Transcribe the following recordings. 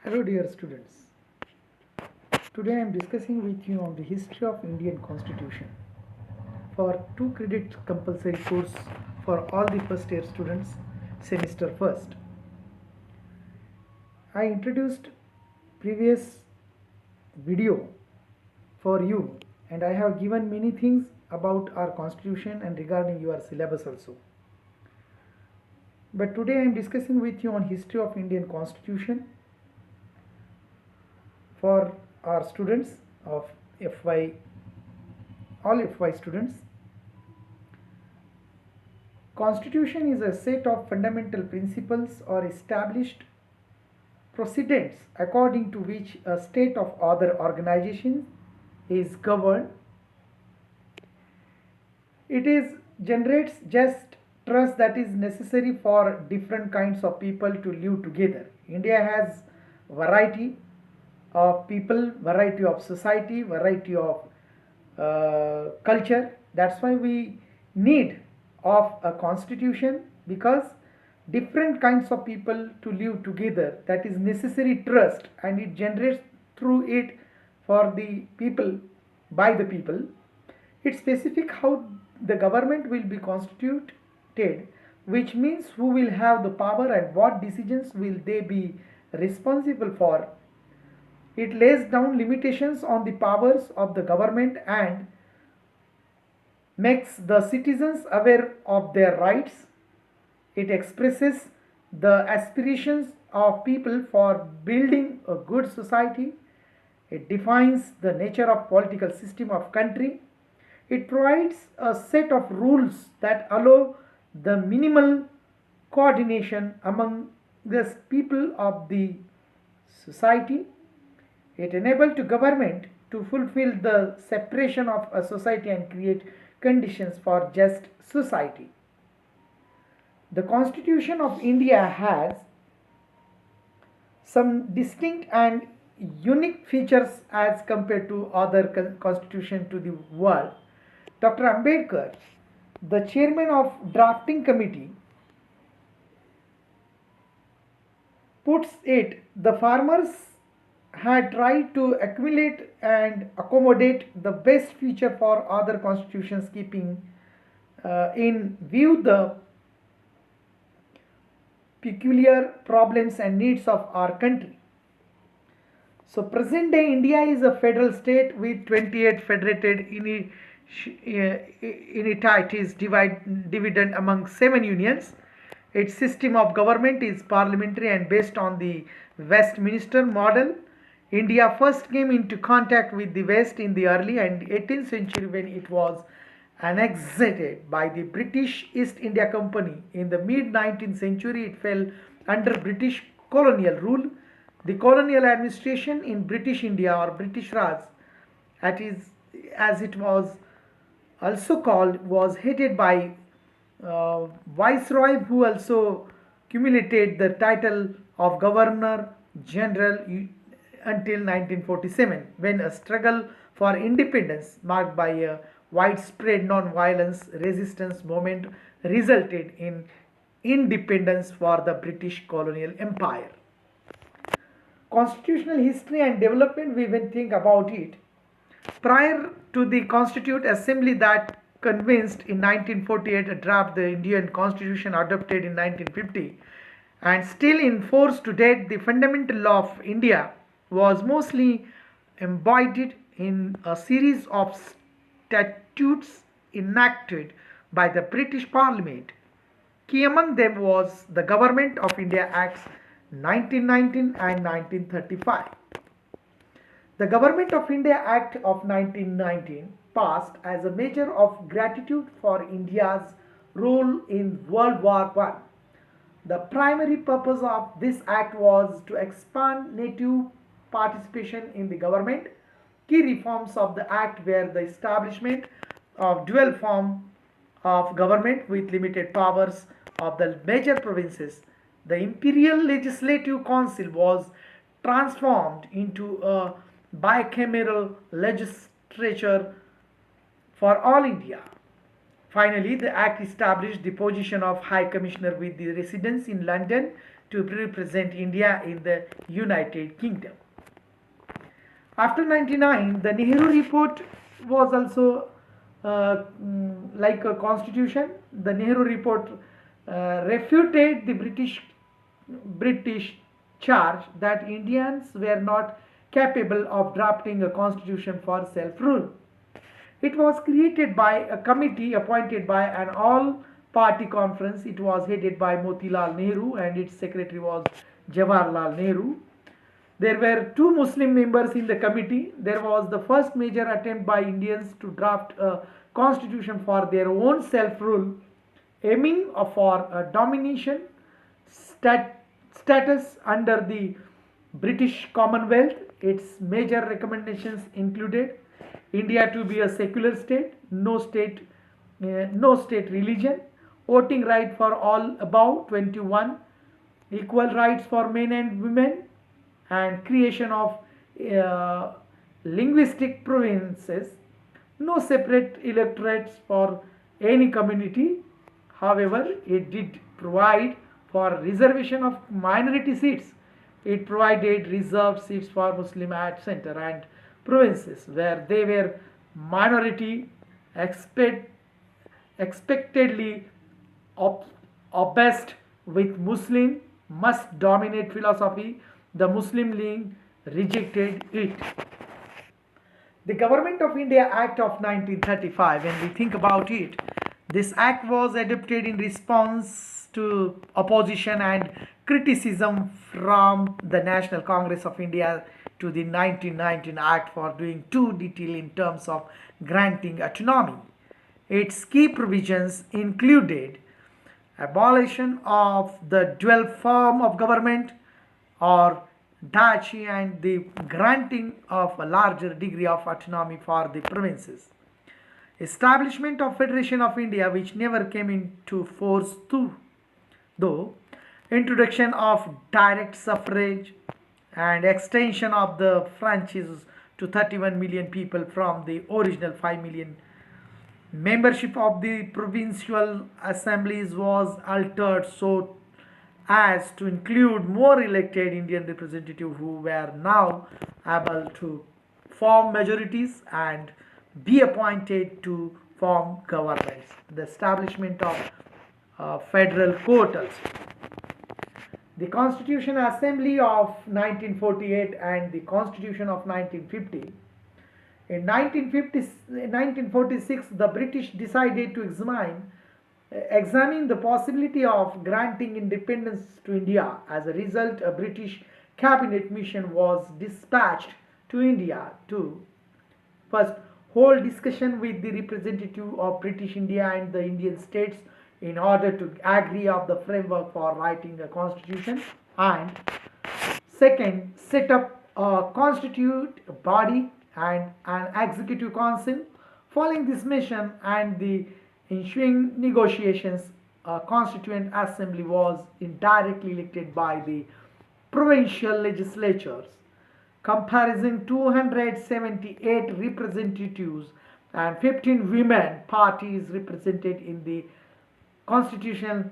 Hello dear students. Today I am discussing with you on the history of Indian Constitution for 2 credit compulsory course for all the first year students semester first. I introduced previous video for you and I have given many things about our constitution and regarding your syllabus also. But today I am discussing with you on history of Indian Constitution for our students of FY, all FY students. Constitution is a set of fundamental principles or established precedents according to which a state of other organization is governed. It is generates just trust that is necessary for different kinds of people to live together. India has variety of people, variety of society, variety of culture. That's why we need of a constitution, because different kinds of people to live together, that is necessary trust, and it generates through it for the people, by the people. It's specific how the government will be constituted, which means who will have the power and what decisions will they be responsible for. It lays down limitations on the powers of the government and makes the citizens aware of their rights. It expresses the aspirations of people for building a good society. It defines the nature of political system of country. It provides a set of rules that allow the minimal coordination among the people of the society. It enables to government to fulfill the separation of a society and create conditions for just society. The Constitution of India has some distinct and unique features as compared to other constitution to the world. Dr. Ambedkar, the chairman of drafting committee, puts it, the farmers had tried to accumulate and accommodate the best feature for other constitutions, keeping in view the peculiar problems and needs of our country. So present day India is a federal state with 28 federated unities divided among 7 unions. Its system of government is parliamentary and based on the Westminster model. India first came into contact with the West in the early and 18th century when it was annexed by the British East India Company. In the mid 19th century, it fell under British colonial rule. The colonial administration in British India, or British Raj, as it was also called, was headed by Viceroy, who also accumulated the title of Governor General until 1947, when a struggle for independence marked by a widespread non-violence resistance movement resulted in independence for the British colonial empire. Constitutional history and development, we will think about it. Prior to the Constituent Assembly that convinced in 1948 a draft the Indian Constitution adopted in 1950 and still in force to date, the fundamental law of India was mostly embodied in a series of statutes enacted by the British Parliament. Key among them was the Government of India Acts 1919 and 1935. The Government of India Act of 1919 passed as a measure of gratitude for India's role in World War I. The primary purpose of this act was to expand native participation in the government. Key reforms of the act were the establishment of dual form of government with limited powers of the major provinces. The Imperial Legislative Council was transformed into a bicameral legislature for all India. Finally, the Act established the position of High Commissioner with the residence in London to represent India in the United Kingdom. After 99, the Nehru report was also like a constitution. The Nehru report refuted the British charge that Indians were not capable of drafting a constitution for self-rule. It was created by a committee appointed by an all-party conference. It was headed by Motilal Nehru and its secretary was Jawaharlal Nehru. There were two Muslim members in the committee. There was the first major attempt by Indians to draft a constitution for their own self-rule, aiming for a domination status under the British Commonwealth. Its major recommendations included India to be a secular state, no state religion, voting right for all above 21, equal rights for men and women, and creation of linguistic provinces, no separate electorates for any community. However, it did provide for reservation of minority seats. It provided reserved seats for Muslim at center and provinces where they were minority expectedly obsessed with Muslim must dominate philosophy. The Muslim League rejected it. The Government of India Act of 1935, when we think about it, this act was adopted in response to opposition and criticism from the National Congress of India to the 1919 Act for doing too detailed in terms of granting autonomy. Its key provisions included abolition of the dual form of government or duchy and the granting of a larger degree of autonomy for the provinces. Establishment of Federation of India, which never came into force though, introduction of direct suffrage and extension of the franchise to 31 million people from the original 5 million. Membership of the provincial assemblies was altered so as to include more elected Indian representatives who were now able to form majorities and be appointed to form governments. The establishment of federal court also. The Constitution Assembly of 1948 and the Constitution of 1950. In 1946, the British decided to examine the possibility of granting independence to India. As a result, a British cabinet mission was dispatched to India to first hold discussion with the representative of British India and the Indian states in order to agree of the framework for writing a constitution, and second, set up a constitute body and an executive council. Following this mission and the ensuing negotiations, a constituent assembly was indirectly elected by the provincial legislatures, comprising 278 representatives and 15 women parties represented in the Constitutional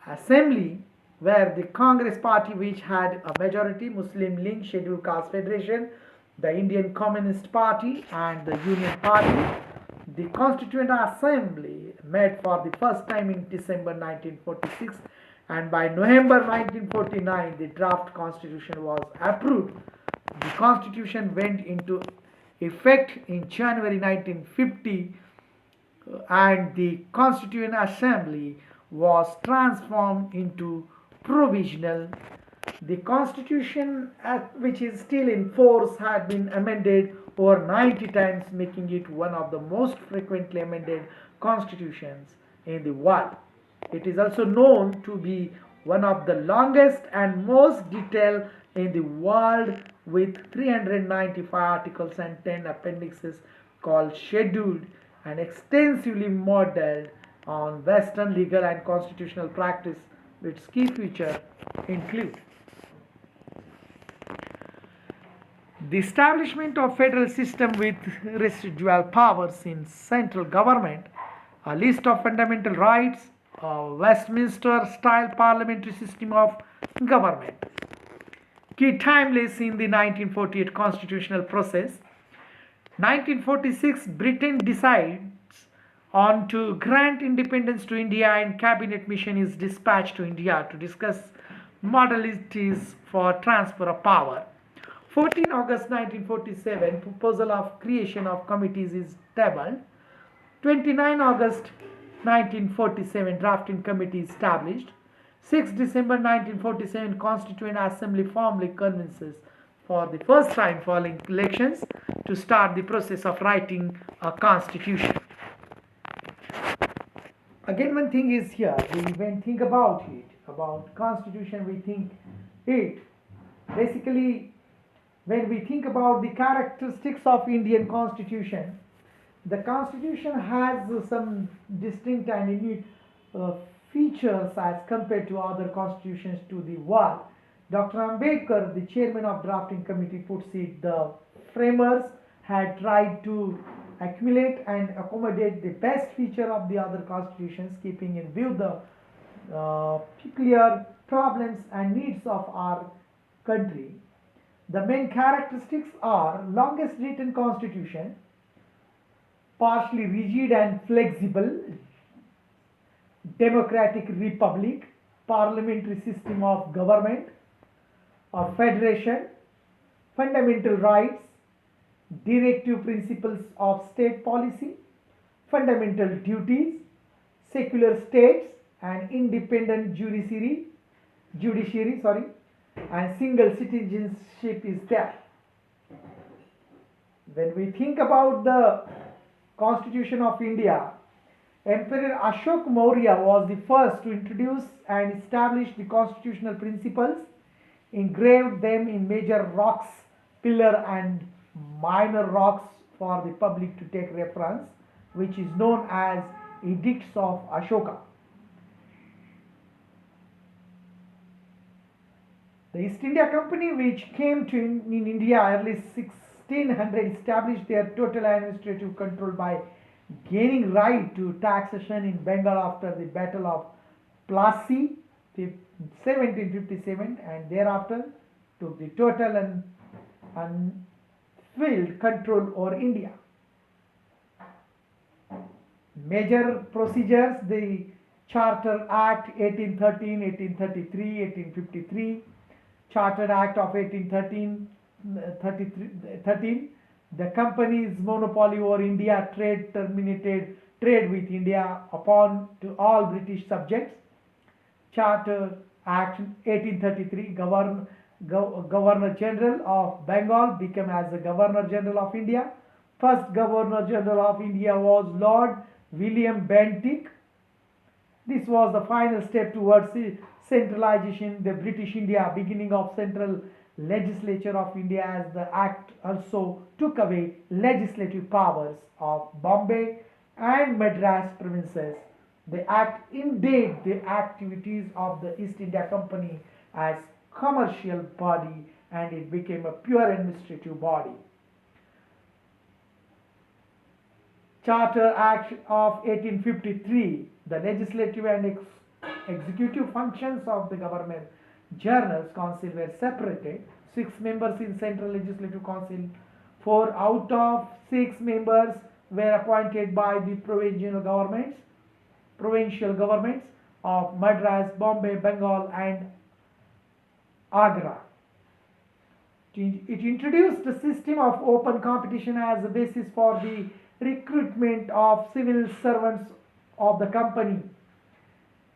Assembly, where the Congress Party, which had a majority, Muslim League, Scheduled Caste Federation, the Indian Communist Party and the Union Party. The Constituent Assembly met for the first time in December 1946, and by November 1949 the draft constitution was approved. The constitution went into effect in January 1950 and the Constituent Assembly was transformed into provisional. The constitution, which is still in force, had been amended over 90 times, making it one of the most frequently amended constitutions in the world. It is also known to be one of the longest and most detailed in the world, with 395 articles and 10 appendixes called scheduled, and extensively modeled on Western legal and constitutional practice. Its key features include the establishment of federal system with residual powers in central government, a list of fundamental rights, a Westminster style parliamentary system of government. Key timeless in the 1948 constitutional process. 1946, Britain decides on to grant independence to India and cabinet mission is dispatched to India to discuss modalities for transfer of power. 14 August 1947, proposal of creation of committees is tabled. 29 August 1947, drafting committee established. 6 December 1947, Constituent Assembly formally convenes for the first time following elections to start the process of writing a constitution. Again, one thing is here, when think about it, about constitution, we think it, basically, when we think about the characteristics of Indian constitution, the constitution has some distinct and unique features as compared to other constitutions to the world. Dr. Ambedkar, the chairman of drafting committee, puts it, the framers had tried to accumulate and accommodate the best feature of the other constitutions, keeping in view the peculiar problems and needs of our country. The main characteristics are longest written constitution, partially rigid and flexible, democratic republic, parliamentary system of government or federation, fundamental rights, directive principles of state policy, fundamental duties, secular states and independent judiciary, and single citizenship is there. When we think about the Constitution of India, Emperor Ashok Maurya was the first to introduce and establish the constitutional principles, engraved them in major rocks, pillar and minor rocks for the public to take reference, which is known as Edicts of Ashoka. The East India Company, which came to in India early 1600, established their total administrative control by gaining right to taxation in Bengal after the Battle of Plassey 1757, and thereafter took the total and unfilled control over India. Major procedures: the Charter Act 1813, 1833, 1853, Chartered Act of 1813, the company's monopoly over India trade terminated trade with India upon to all British subjects. Charter Act 1833, Governor General of Bengal became as the Governor General of India. First Governor General of India was Lord William Bentinck. This was the final step towards centralization, the British India, beginning of central legislature of India, as the act also took away legislative powers of Bombay and Madras provinces. The act ended the activities of the East India Company as commercial body, and it became a pure administrative body. Charter Act of 1853, the legislative and executive functions of the government journals council were separated. 6 members in Central Legislative Council, 4 out of 6 members were appointed by the provincial governments of Madras, Bombay, Bengal and Agra. It introduced a system of open competition as a basis for the recruitment of civil servants of the company.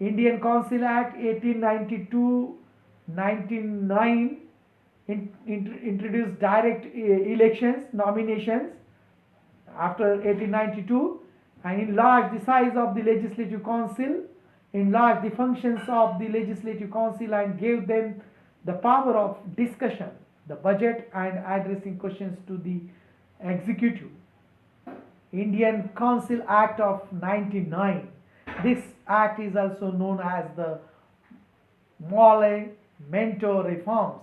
Indian Council Act 1892-99 introduced direct elections, nominations after 1892, and enlarged the size of the Legislative Council, enlarged the functions of the Legislative Council and gave them the power of discussion, the budget and addressing questions to the executive. Indian Council Act of 99. This act is also known as the Mole-Mento reforms.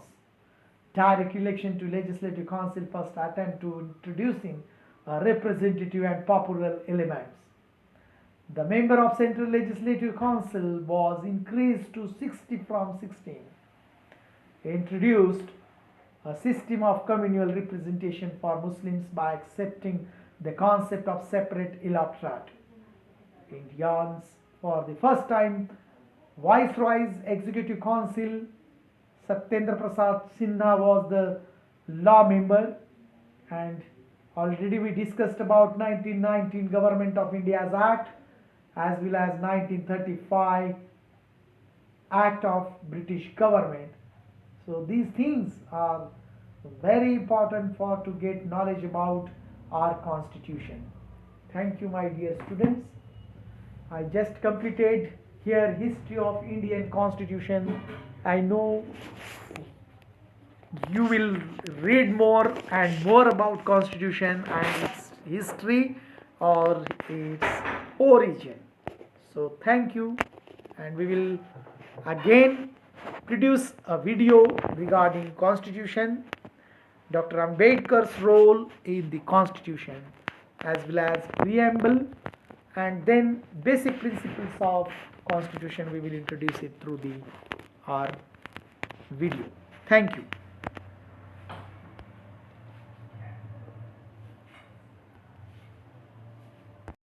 Direct election to Legislative Council, first attempt to introducing representative and popular elements. The member of Central Legislative Council was increased to 60 from 16. introduced a system of communal representation for Muslims by accepting the concept of separate electorate. Indians, for the first time, Viceroy's Executive Council, Satyendra Prasad Sinha was the law member, and already we discussed about 1919 Government of India's Act as well as 1935 Act of British Government. So these things are very important for to get knowledge about our constitution. Thank you, my dear students. I just completed here history of Indian constitution. I know you will read more and more about constitution and its history or its origin. So thank you, and we will again produce a video regarding constitution, Dr. Ambedkar's role in the constitution, as well as preamble, and then basic principles of constitution we will introduce it through our video. Thank you.